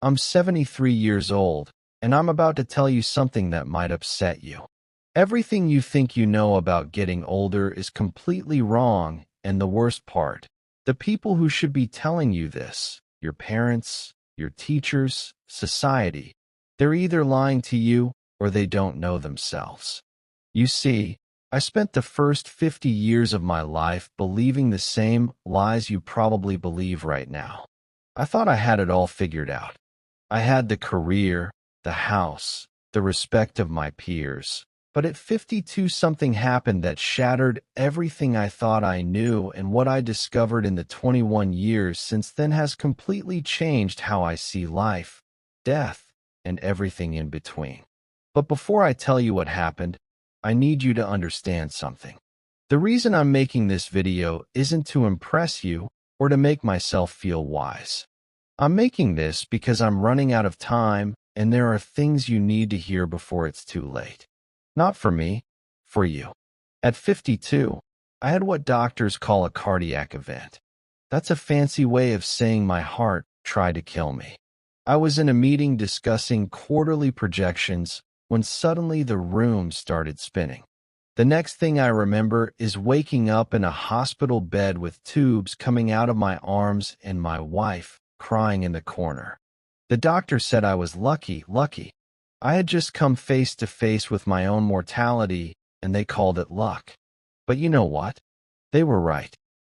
I'm 73 years old, and I'm about to tell you something that might upset you. Everything you think you know about getting older is completely wrong, and the worst part, the people who should be telling you this, your parents, your teachers, society, they're either lying to you or they don't know themselves. You see, I spent the first 50 years of my life believing the same lies you probably believe right now. I thought I had it all figured out. I had the career, the house, the respect of my peers. But at 52, something happened that shattered everything I thought I knew, and what I discovered in the 21 years since then has completely changed how I see life, death, and everything in between. But before I tell you what happened, I need you to understand something. The reason I'm making this video isn't to impress you or to make myself feel wise. I'm making this because I'm running out of time, and there are things you need to hear before it's too late. Not for me, for you. At 52, I had what doctors call a cardiac event. That's a fancy way of saying my heart tried to kill me. I was in a meeting discussing quarterly projections when suddenly the room started spinning. The next thing I remember is waking up in a hospital bed with tubes coming out of my arms and my wife crying in the corner. The doctor said I was lucky. I had just come face to face with my own mortality, and they called it luck. But you know what? They were right.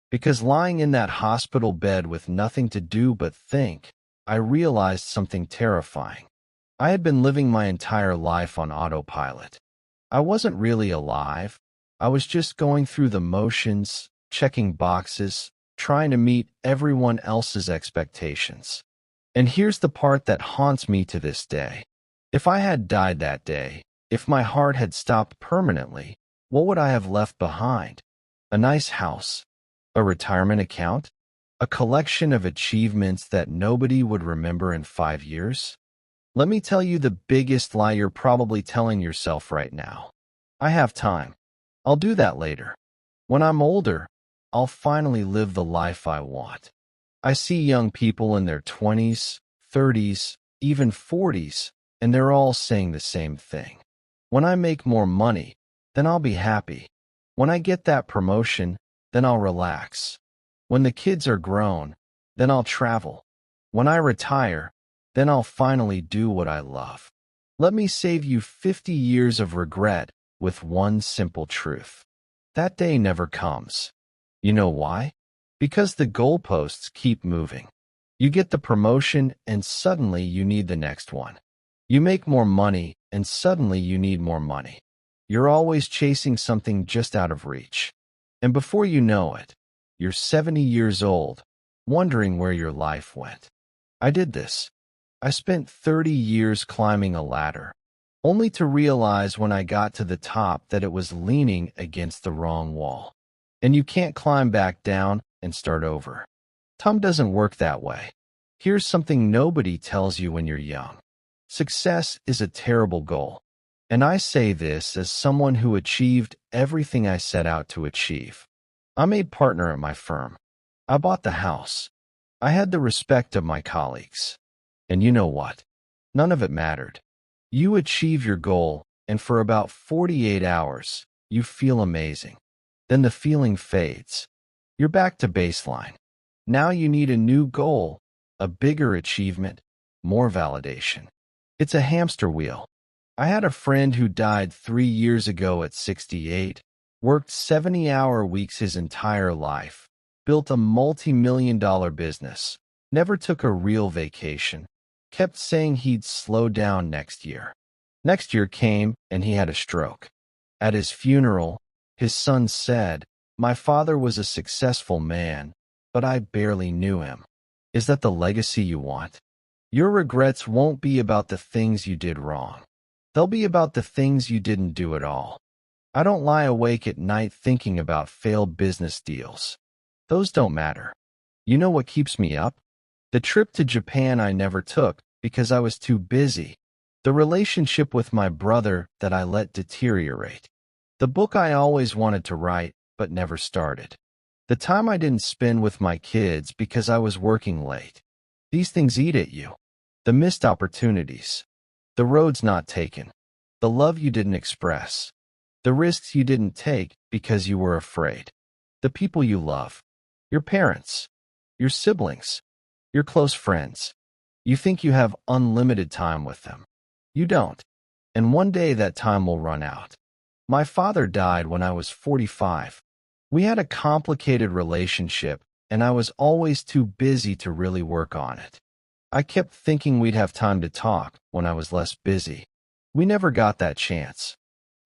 Because lying in that hospital bed with nothing to do but think, I realized something terrifying. I had been living my entire life on autopilot. I wasn't really alive. I was just going through the motions, checking boxes, trying to meet everyone else's expectations. And here's the part that haunts me to this day. If I had died that day, if my heart had stopped permanently, what would I have left behind? A nice house? A retirement account? A collection of achievements that nobody would remember in 5 years? Let me tell you the biggest lie you're probably telling yourself right now. I have time. I'll do that later. When I'm older, I'll finally live the life I want. I see young people in their 20s, 30s, even 40s, and they're all saying the same thing. When I make more money, then I'll be happy. When I get that promotion, then I'll relax. When the kids are grown, then I'll travel. When I retire, then I'll finally do what I love. Let me save you 50 years of regret with one simple truth. That day never comes. You know why? Because the goalposts keep moving. You get the promotion, and suddenly you need the next one. You make more money, and suddenly you need more money. You're always chasing something just out of reach. And before you know it, you're 70 years old, wondering where your life went. I did this. I spent 30 years climbing a ladder, only to realize when I got to the top that it was leaning against the wrong wall. And you can't climb back down and start over. Time doesn't work that way. Here's something nobody tells you when you're young. Success is a terrible goal. And I say this as someone who achieved everything I set out to achieve. I made partner at my firm. I bought the house. I had the respect of my colleagues. And you know what? None of it mattered. You achieve your goal, and for about 48 hours, you feel amazing. Then the feeling fades. You're back to baseline. Now you need a new goal, a bigger achievement, more validation. It's a hamster wheel. I had a friend who died 3 years ago at 68, worked 70-hour weeks his entire life, built a multi-million-dollar business, never took a real vacation, kept saying he'd slow down next year. Next year came, and he had a stroke. At his funeral, his son said, "My father was a successful man, but I barely knew him." Is that the legacy you want? Your regrets won't be about the things you did wrong. They'll be about the things you didn't do at all. I don't lie awake at night thinking about failed business deals. Those don't matter. You know what keeps me up? The trip to Japan I never took because I was too busy. The relationship with my brother that I let deteriorate. The book I always wanted to write but never started. The time I didn't spend with my kids because I was working late. These things eat at you. the missed opportunities, the roads not taken, the love you didn't express, the risks you didn't take because you were afraid, the people you love, your parents, your siblings, your close friends. You think you have unlimited time with them. You don't. And one day that time will run out. My father died when I was 45. We had a complicated relationship, and I was always too busy to really work on it. I kept thinking we'd have time to talk when I was less busy. We never got that chance.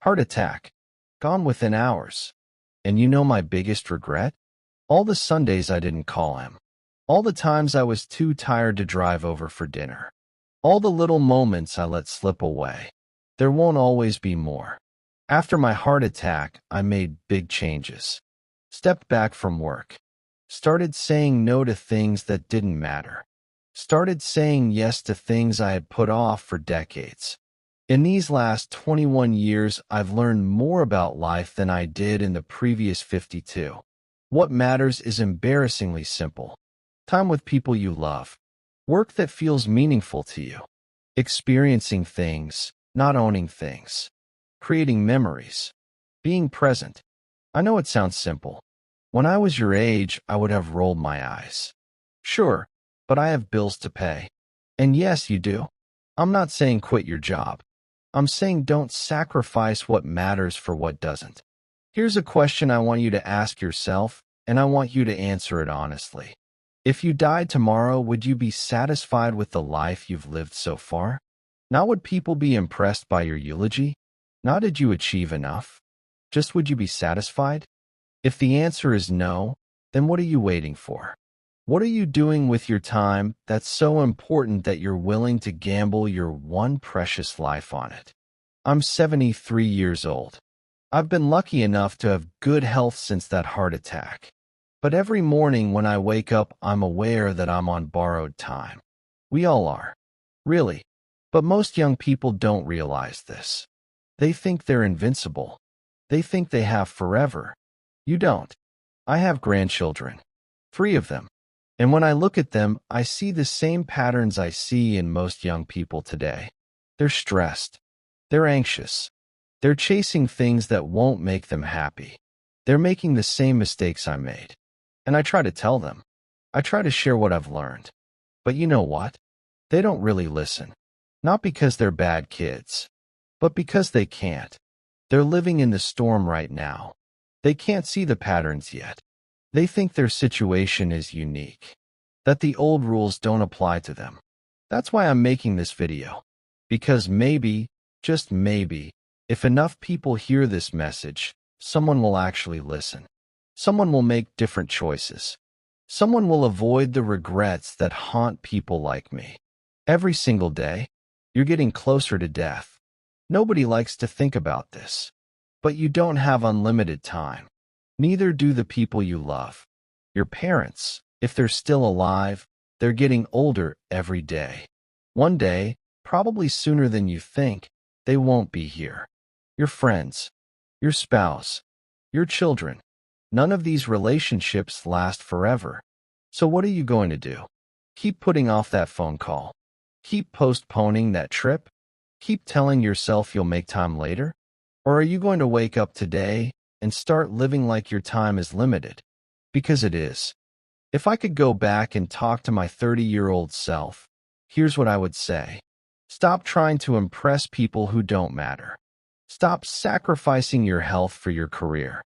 Heart attack. Gone within hours. And you know my biggest regret? All the Sundays I didn't call him. All the times I was too tired to drive over for dinner. All the little moments I let slip away. There won't always be more. After my heart attack, I made big changes. Stepped back from work. Started saying no to things that didn't matter. Started saying yes to things I had put off for decades. In these last 21 years, I've learned more about life than I did in the previous 52. What matters is embarrassingly simple. Time with people you love. Work that feels meaningful to you. Experiencing things, not owning things. Creating memories. Being present. I know it sounds simple. When I was your age, I would have rolled my eyes. Sure, but I have bills to pay. And yes, you do. I'm not saying quit your job. I'm saying don't sacrifice what matters for what doesn't. Here's a question I want you to ask yourself, and I want you to answer it honestly. If you died tomorrow, would you be satisfied with the life you've lived so far? Not would people be impressed by your eulogy? Not did you achieve enough? Just would you be satisfied? If the answer is no, then what are you waiting for? What are you doing with your time that's so important that you're willing to gamble your one precious life on it? I'm 73 years old. I've been lucky enough to have good health since that heart attack. But every morning when I wake up, I'm aware that I'm on borrowed time. We all are. Really. But most young people don't realize this. They think they're invincible. They think they have forever. You don't. I have grandchildren. 3 of them. And when I look at them, I see the same patterns I see in most young people today. They're stressed. They're anxious. They're chasing things that won't make them happy. They're making the same mistakes I made. And I try to tell them. I try to share what I've learned. But you know what? They don't really listen. Not because they're bad kids, but because they can't. They're living in the storm right now. They can't see the patterns yet. They think their situation is unique, that the old rules don't apply to them. That's why I'm making this video. Because maybe, just maybe, if enough people hear this message, someone will actually listen. Someone will make different choices. Someone will avoid the regrets that haunt people like me. Every single day, you're getting closer to death. Nobody likes to think about this. But you don't have unlimited time. Neither do the people you love. Your parents, if they're still alive, they're getting older every day. One day, probably sooner than you think, they won't be here. Your friends, your spouse, your children. None of these relationships last forever. So what are you going to do? Keep putting off that phone call? Keep postponing that trip? Keep telling yourself you'll make time later? Or are you going to wake up today and start living like your time is limited? Because it is. If I could go back and talk to my 30-year-old self, here's what I would say. Stop trying to impress people who don't matter. Stop sacrificing your health for your career.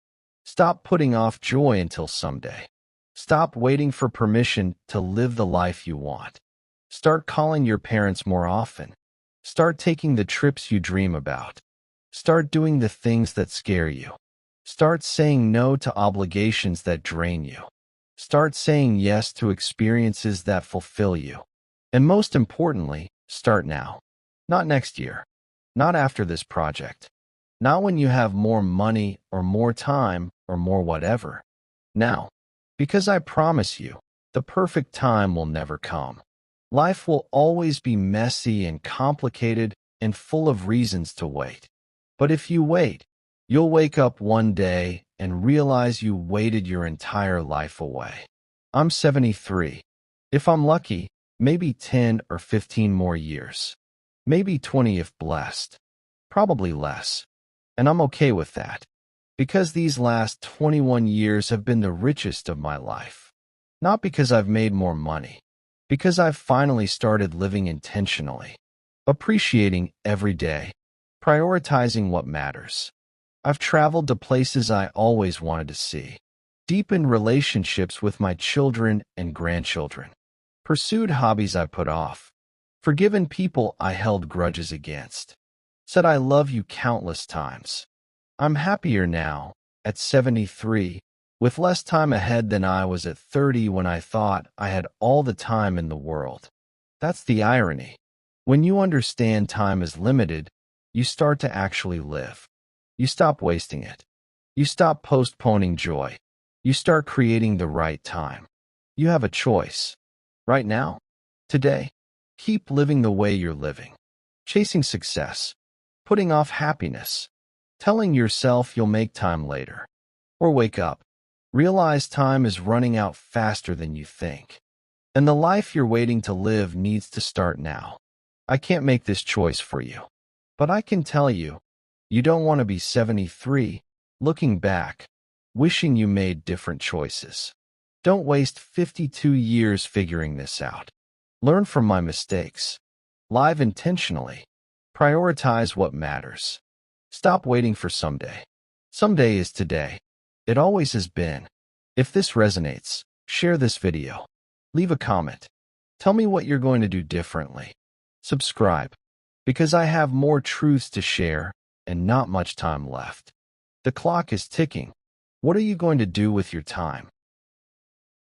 Stop putting off joy until someday. Stop waiting for permission to live the life you want. Start calling your parents more often. Start taking the trips you dream about. Start doing the things that scare you. Start saying no to obligations that drain you. Start saying yes to experiences that fulfill you. And most importantly, start now. Not next year. Not after this project. Not when you have more money or more time or more whatever. Now. Because I promise you, the perfect time will never come. Life will always be messy and complicated and full of reasons to wait. But if you wait, you'll wake up one day and realize you waited your entire life away. I'm 73. If I'm lucky, Maybe 10 or 15 more years. Maybe 20 if blessed. Probably less. And I'm okay with that. Because these last 21 years have been the richest of my life. Not because I've made more money. Because I've finally started living intentionally. Appreciating every day. Prioritizing what matters. I've traveled to places I always wanted to see. Deepened relationships with my children and grandchildren. Pursued hobbies I put off. Forgiven people I held grudges against. Said I love you countless times. I'm happier now, at 73, with less time ahead than I was at 30 when I thought I had all the time in the world. That's the irony. When you understand time is limited, you start to actually live. You stop wasting it. You stop postponing joy. You start creating the right time. You have a choice. Right now, today, keep living the way you're living. Chasing success. Putting off happiness. Telling yourself you'll make time later. Or wake up. Realize time is running out faster than you think. And the life you're waiting to live needs to start now. I can't make this choice for you. But I can tell you, you don't want to be 73, looking back, wishing you made different choices. Don't waste 52 years figuring this out. Learn from my mistakes. Live intentionally. Prioritize what matters. Stop waiting for someday. Someday is today. It always has been. If this resonates, share this video. Leave a comment. Tell me what you're going to do differently. Subscribe. Because I have more truths to share and not much time left. The clock is ticking. What are you going to do with your time?